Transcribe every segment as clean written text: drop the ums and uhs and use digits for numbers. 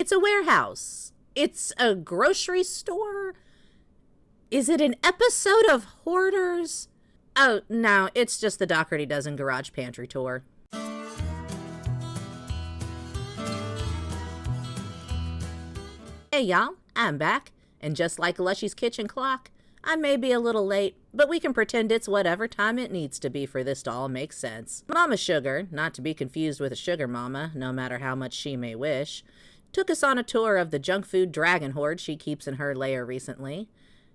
It's a warehouse. It's a grocery store. Is it an episode of Hoarders? Oh, no, it's just the Dougherty Dozen Garage Pantry Tour. Hey y'all, I'm back, and just like Alicia's kitchen clock, I may be a little late, but we can pretend it's whatever time it needs to be for this to all make sense. Mama Sugar, not to be confused with a sugar mama, no matter how much she may wish, took us on a tour of the junk food dragon hoard she keeps in her lair recently.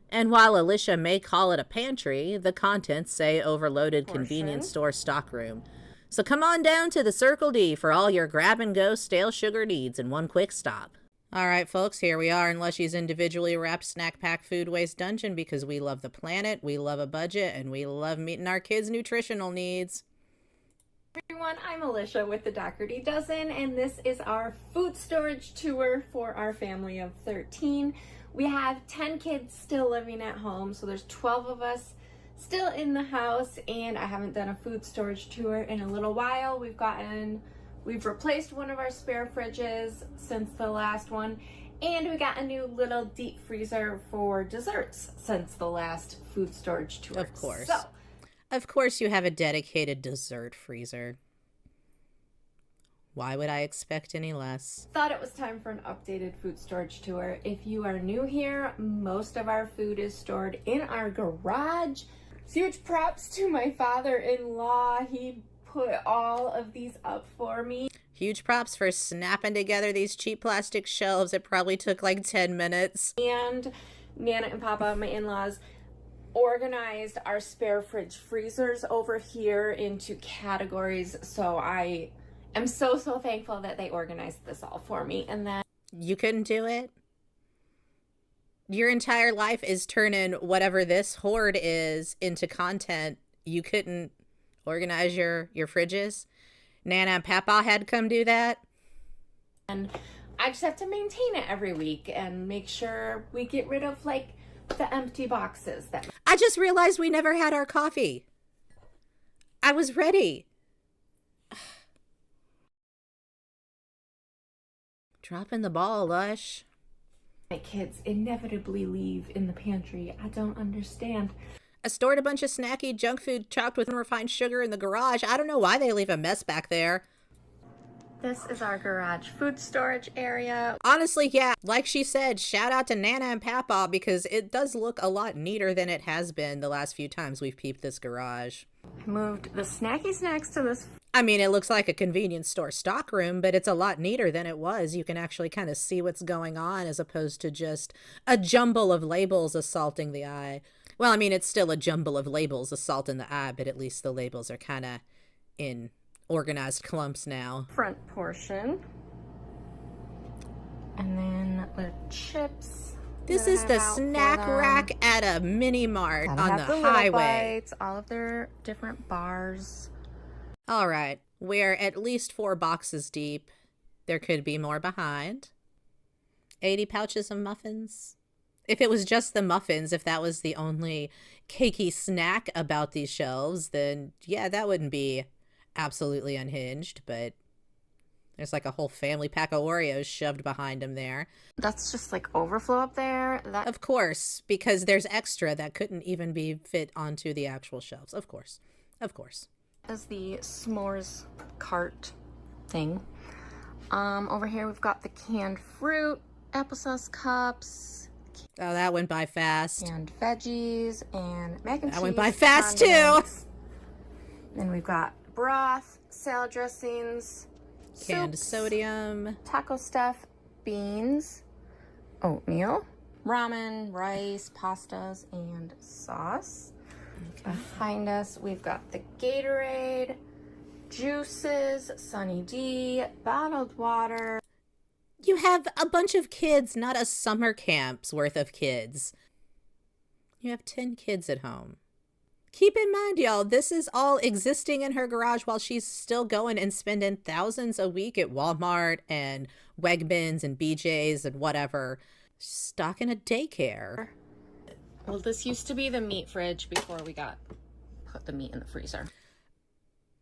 And while Alicia may call it a pantry, the contents say overloaded convenience store stockroom. So come on down to the Circle D for all your grab-and-go stale sugar needs in one quick stop. All right, folks, here we are in Lushie's individually wrapped snack pack food waste dungeon because we love the planet, we love a budget, and we love meeting our kids' nutritional needs. Everyone, I'm Alicia with the Dougherty Dozen, and this is our food storage tour for our family of 13. We have 10 kids still living at home, so there's 12 of us still in the house, and I haven't done a food storage tour in a little while. We've replaced one of our spare fridges since the last one, and we got a new little deep freezer for desserts since the last food storage tour. Of course. Of course you have a dedicated dessert freezer. Why would I expect any less? Thought it was time for an updated food storage tour. If you are new here, most of our food is stored in our garage. Huge props to my father-in-law. He put all of these up for me. Huge props for snapping together these cheap plastic shelves. It probably took like 10 minutes. And Nana and Papa, my in-laws, organized our spare fridge freezers over here into categories. So I am so thankful that they organized this all for me. And then you couldn't do it? Your entire life is turning whatever this hoard is into content. You couldn't organize your fridges? Nana and Papa had to come do that? And I just have to maintain it every week and make sure we get rid of like the empty boxes. I just realized we never had our coffee. I was ready. Dropping the ball, Lush. My kids inevitably leave in the pantry. I don't understand. I stored a bunch of snacky junk food chopped with unrefined sugar in the garage. I don't know why they leave a mess back there. This is our garage food storage area. Honestly, yeah, like she said, shout out to Nana and Papa because it does look a lot neater than it has been the last few times we've peeped this garage. I moved the snacky snacks to this. I mean, it looks like a convenience store stockroom, but it's a lot neater than it was. You can actually kind of see what's going on as opposed to just a jumble of labels assaulting the eye. Well, I mean, it's still a jumble of labels assaulting the eye, but at least the labels are kind of in organized clumps now. Front portion. And then the chips. This is the snack rack at a mini mart on the highway. Bites, all of their different bars. All right, we're at least 4 boxes deep. There could be more behind. 80 pouches of muffins. If it was just the muffins, if that was the only cakey snack about these shelves, then yeah, that wouldn't be absolutely unhinged, but there's like a whole family pack of Oreos shoved behind them there. That's just like overflow up there. Of course, because there's extra that couldn't even be fit onto the actual shelves. Of course. Of course. Is the s'mores cart thing. Over here we've got the canned fruit, applesauce cups. Oh, that went by fast. And veggies and mac and cheese. That went by fast too. Then we've got broth, salad dressings, canned soups, sodium, taco stuff, beans, oatmeal, ramen, rice, pastas, and sauce. Okay. Behind us, we've got the Gatorade, juices, Sunny D, bottled water. You have a bunch of kids, not a summer camp's worth of kids. You have 10 kids at home. Keep in mind, y'all, this is all existing in her garage while she's still going and spending thousands a week at Walmart and Wegmans and BJ's and whatever, stocking a daycare. Well, this used to be the meat fridge before we put the meat in the freezer.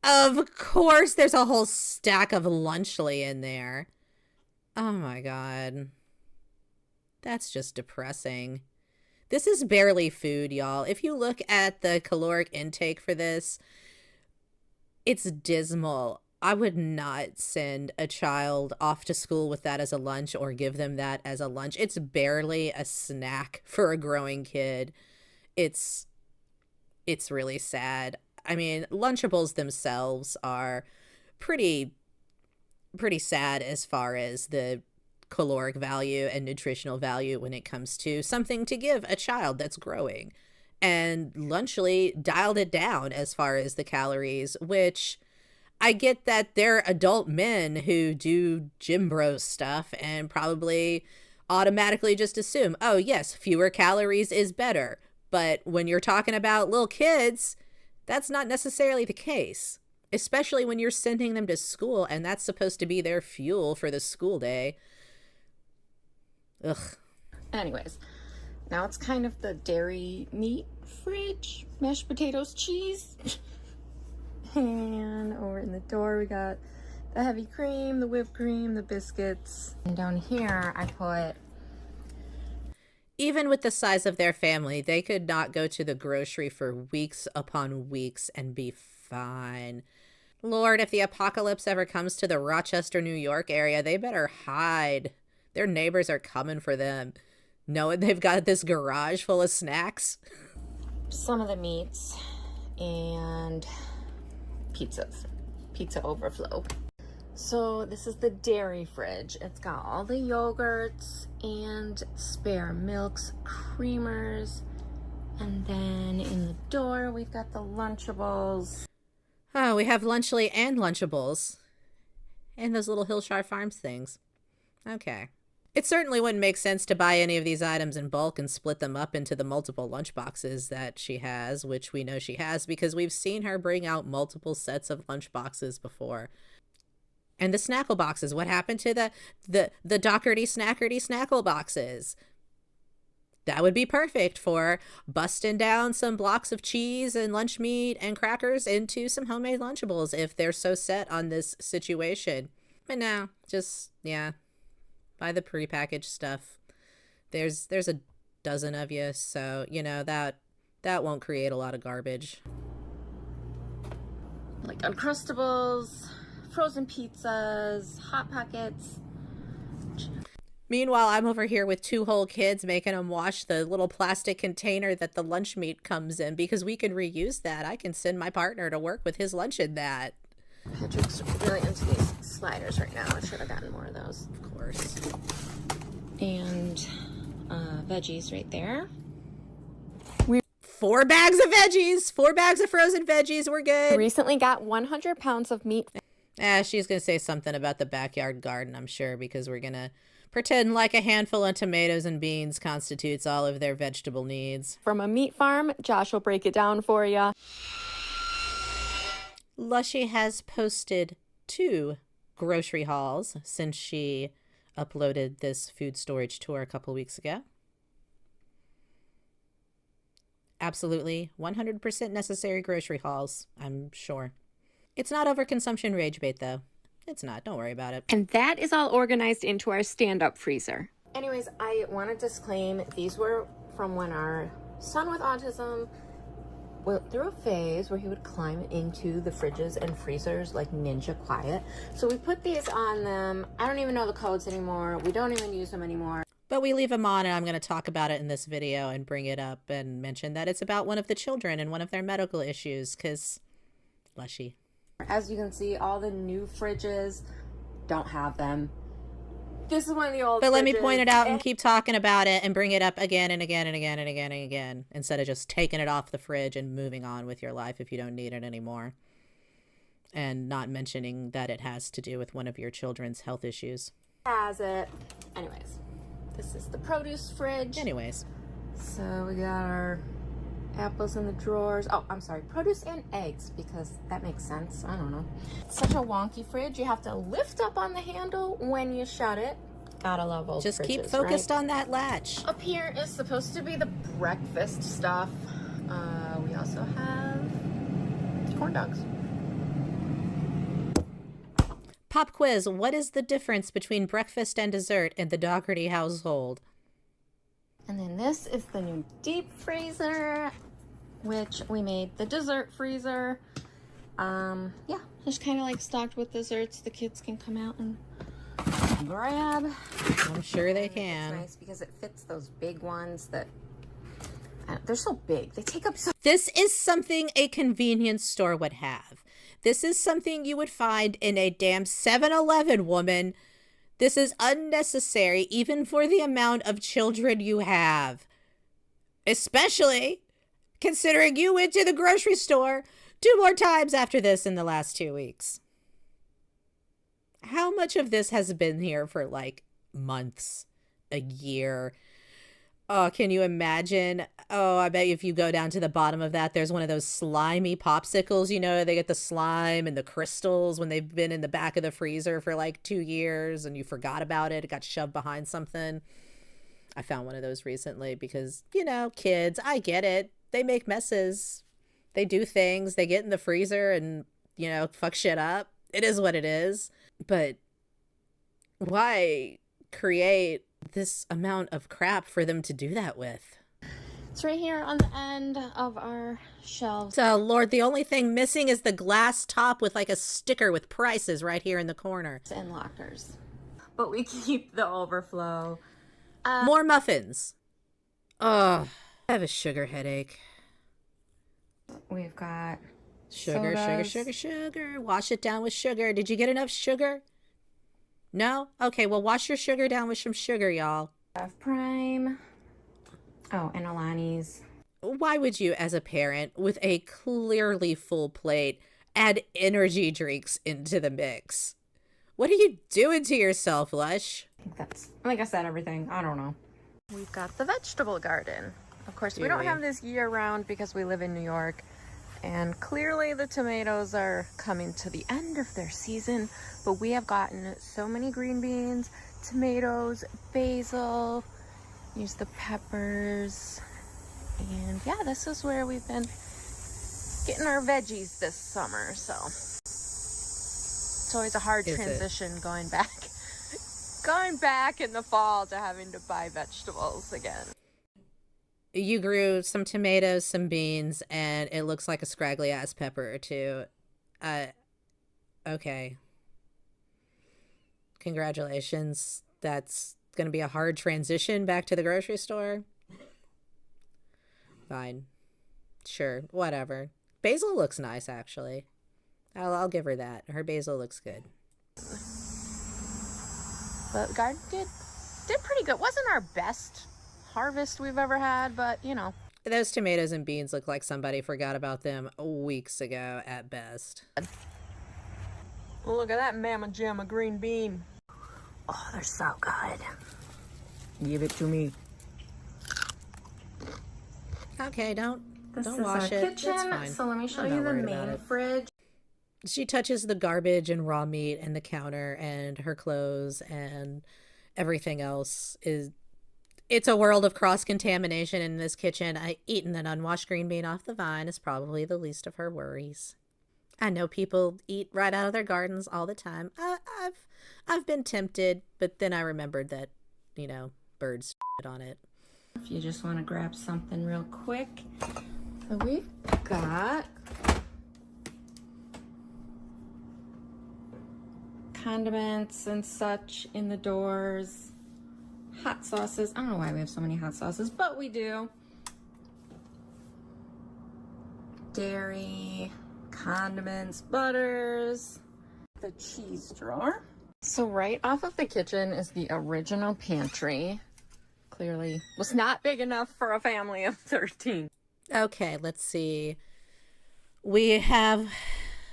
Of course, there's a whole stack of lunchly in there. Oh my God. That's just depressing. This is barely food, y'all. If you look at the caloric intake for this, it's dismal. I would not send a child off to school with that as a lunch or give them that as a lunch. It's barely a snack for a growing kid. It's really sad. I mean, Lunchables themselves are pretty sad as far as the caloric value and nutritional value when it comes to something to give a child that's growing. And Lunchly dialed it down as far as the calories, which I get that they're adult men who do gym bros stuff and probably automatically just assume, oh yes, fewer calories is better. But when you're talking about little kids, that's not necessarily the case, especially when you're sending them to school and that's supposed to be their fuel for the school day. Ugh. Anyways, now it's kind of the dairy meat fridge, mashed potatoes, cheese. And over in the door we got the heavy cream, the whipped cream, the biscuits. And down here I put... Even with the size of their family, they could not go to the grocery for weeks upon weeks and be fine. Lord, if the apocalypse ever comes to the Rochester, New York area, they better hide. Their neighbors are coming for them, knowing they've got this garage full of snacks. Some of the meats and pizzas. Pizza overflow. So this is the dairy fridge. It's got all the yogurts and spare milks, creamers, and then in the door we've got the Lunchables. Oh, we have Lunchly and Lunchables. And those little Hillshire Farms things. Okay. It certainly wouldn't make sense to buy any of these items in bulk and split them up into the multiple lunch boxes that she has, which we know she has because we've seen her bring out multiple sets of lunch boxes before. And the snackle boxes, what happened to the Dougherty snackle boxes? That would be perfect for busting down some blocks of cheese and lunch meat and crackers into some homemade Lunchables if they're so set on this situation. But no, just, yeah, buy the prepackaged stuff. There's a dozen of you, so, you know, that won't create a lot of garbage. Like Uncrustables, frozen pizzas, Hot Pockets. Meanwhile, I'm over here with 2 whole kids making them wash the little plastic container that the lunch meat comes in because we can reuse that. I can send my partner to work with his lunch in that. Patrick's really into these sliders right now. I should have gotten more of those. Of course. And veggies right there. 4 bags of veggies. 4 bags of frozen veggies. We're good. Recently got 100 pounds of meat. She's going to say something about the backyard garden, I'm sure, because we're going to pretend like a handful of tomatoes and beans constitutes all of their vegetable needs. From a meat farm, Josh will break it down for you. Lushy has posted 2 grocery hauls since she uploaded this food storage tour a couple weeks ago. Absolutely 100% necessary grocery hauls, I'm sure. It's not overconsumption rage bait, though. It's not. Don't worry about it. And that is all organized into our stand-up freezer. Anyways, I want to disclaim these were from when our son with autism went through a phase where he would climb into the fridges and freezers like ninja quiet. So we put these on them. I don't even know the codes anymore. We don't even use them anymore. But we leave them on, and I'm going to talk about it in this video and bring it up and mention that it's about one of the children and one of their medical issues, because Lushy. As you can see, all the new fridges don't have them. This is one of the old But fridges. let me point it out and keep talking about it and bring it up again and again and again and again and again, instead of just taking it off the fridge and moving on with your life if you don't need it anymore. And not mentioning that it has to do with one of your children's health issues. Has it. Anyways, this is the produce fridge. Anyways. So we got our apples in the drawers. Oh, I'm sorry, produce and eggs, because that makes sense. I don't know. It's such a wonky fridge. You have to lift up on the handle when you shut it. Gotta love old Just fridges, keep focused right? on that latch. Up here is supposed to be the breakfast stuff. We also have corn dogs. Pop quiz, what is the difference between breakfast and dessert in the Dougherty household? And then this is the new deep freezer, which we made the dessert freezer. Yeah, just kind of like stocked with desserts the kids can come out and grab. I'm sure they can. It's nice because it fits those big ones that they're so big. They take up so. This is something a convenience store would have. This is something you would find in a damn 7-Eleven, woman. This is unnecessary, even for the amount of children you have. Especially considering you went to the grocery store 2 more times after this in the last 2 weeks. How much of this has been here for like months, a year? Oh, can you imagine? Oh, I bet if you go down to the bottom of that, there's one of those slimy popsicles. You know, they get the slime and the crystals when they've been in the back of the freezer for like 2 years and you forgot about it. It got shoved behind something. I found one of those recently because, you know, kids, I get it. They make messes. They do things. They get in the freezer and, you know, fuck shit up. It is what it is. But why create this amount of crap for them to do that with? It's right here on the end of our shelves. So, Lord, the only thing missing is the glass top with like a sticker with prices right here in the corner. And lockers. But we keep the overflow. More muffins. Oh, I have a sugar headache. We've got Sugar, sodas. sugar. Wash it down with sugar. Did you get enough sugar? No? Okay, well, wash your sugar down with some sugar, y'all. Prime. Oh, and Alani's. Why would you, as a parent, with a clearly full plate, add energy drinks into the mix? What are you doing to yourself, Lush? I think that's, like I said, everything. I don't know. We've got the vegetable garden. Of course, we don't have this year-round because we live in New York. And clearly the tomatoes are coming to the end of their season. But we have gotten so many green beans, tomatoes, basil, use the peppers. And yeah, this is where we've been getting our veggies this summer. So it's always a hard transition going back in the fall to having to buy vegetables again. You grew some tomatoes, some beans, and it looks like a scraggly ass pepper or two. Okay. Congratulations. That's going to be a hard transition back to the grocery store. Fine. Sure. Whatever. Basil looks nice, actually. I'll give her that. Her basil looks good. The garden did pretty good. Wasn't our best harvest we've ever had, but you know. Those tomatoes and beans look like somebody forgot about them weeks ago at best. Well, look at that Mama Jamma green bean. Oh, they're so good. Give it to me. Okay, don't This is wash our it. kitchen, It's fine. so let me show I'm you not the worried about main it. fridge. She touches the garbage and raw meat and the counter and her clothes and everything else. It's a world of cross-contamination in this kitchen. Eating an unwashed green bean off the vine is probably the least of her worries. I know people eat right out of their gardens all the time. I've been tempted, but then I remembered that, you know, birds on it. If you just want to grab something real quick. So we've got condiments and such in the doors. Hot sauces. I don't know why we have so many hot sauces, but we do. Dairy, condiments, butters, the cheese drawer. So right off of the kitchen is the original pantry. Clearly was not big enough for a family of 13. Okay, let's see. We have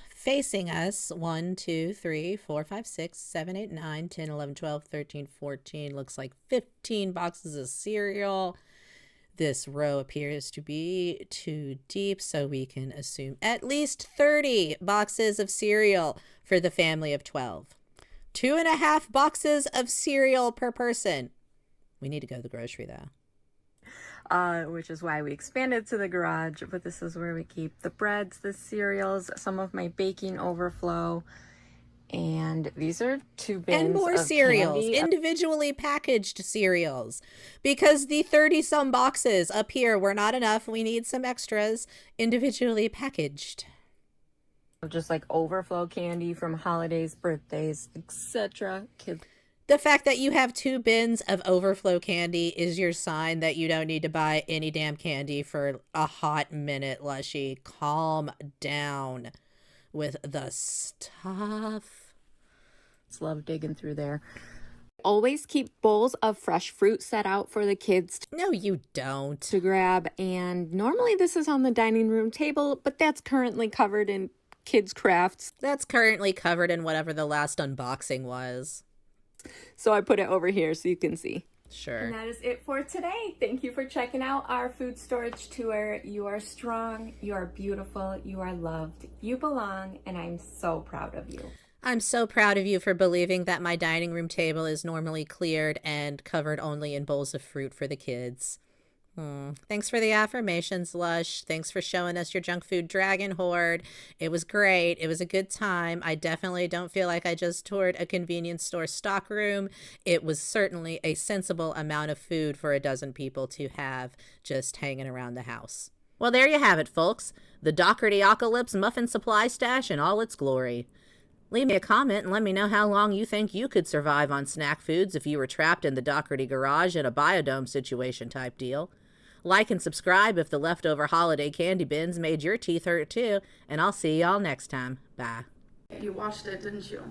facing us 1, 2, 3, 4, 5, 6, 7, 8, 9, 10, 11, 12, 13, 14. Looks like 15 boxes of cereal. This row appears to be too deep, so we can assume at least 30 boxes of cereal for the family of 12. 2.5 boxes of cereal per person. We need to go to the grocery, though. Which is why we expanded to the garage, but this is where we keep the breads, the cereals, some of my baking overflow, And these are 2 bins And more of cereals, candy. individually packaged cereals. Because the 30-some boxes up here were not enough. We need some extras, individually packaged. Just like overflow candy from holidays, birthdays, etc. Kids. The fact that you have 2 bins of overflow candy is your sign that you don't need to buy any damn candy for a hot minute, Lushy. Calm down with the stuff. Love digging through there. Always keep bowls of fresh fruit set out for the kids No, you don't. to grab. And normally this is on the dining room table, but that's currently covered in kids' crafts. That's currently covered in whatever the last unboxing was. So I put it over here so you can see. Sure. And that is it for today. Thank you for checking out our food storage tour. You are strong, you are beautiful, you are loved, you belong, and I'm so proud of you. I'm so proud of you for believing that my dining room table is normally cleared and covered only in bowls of fruit for the kids. Thanks for the affirmations, Lush. Thanks for showing us your junk food dragon hoard. It was great. It was a good time. I definitely don't feel like I just toured a convenience store stock room. It was certainly a sensible amount of food for a dozen people to have just hanging around the house. Well, there you have it, folks. The Dougherty Apocalypse Muffin Supply Stash in all its glory. Leave me a comment and let me know how long you think you could survive on snack foods if you were trapped in the Dougherty garage in a biodome situation type deal. Like and subscribe if the leftover holiday candy bins made your teeth hurt too, and I'll see y'all next time. Bye. You watched it, didn't you?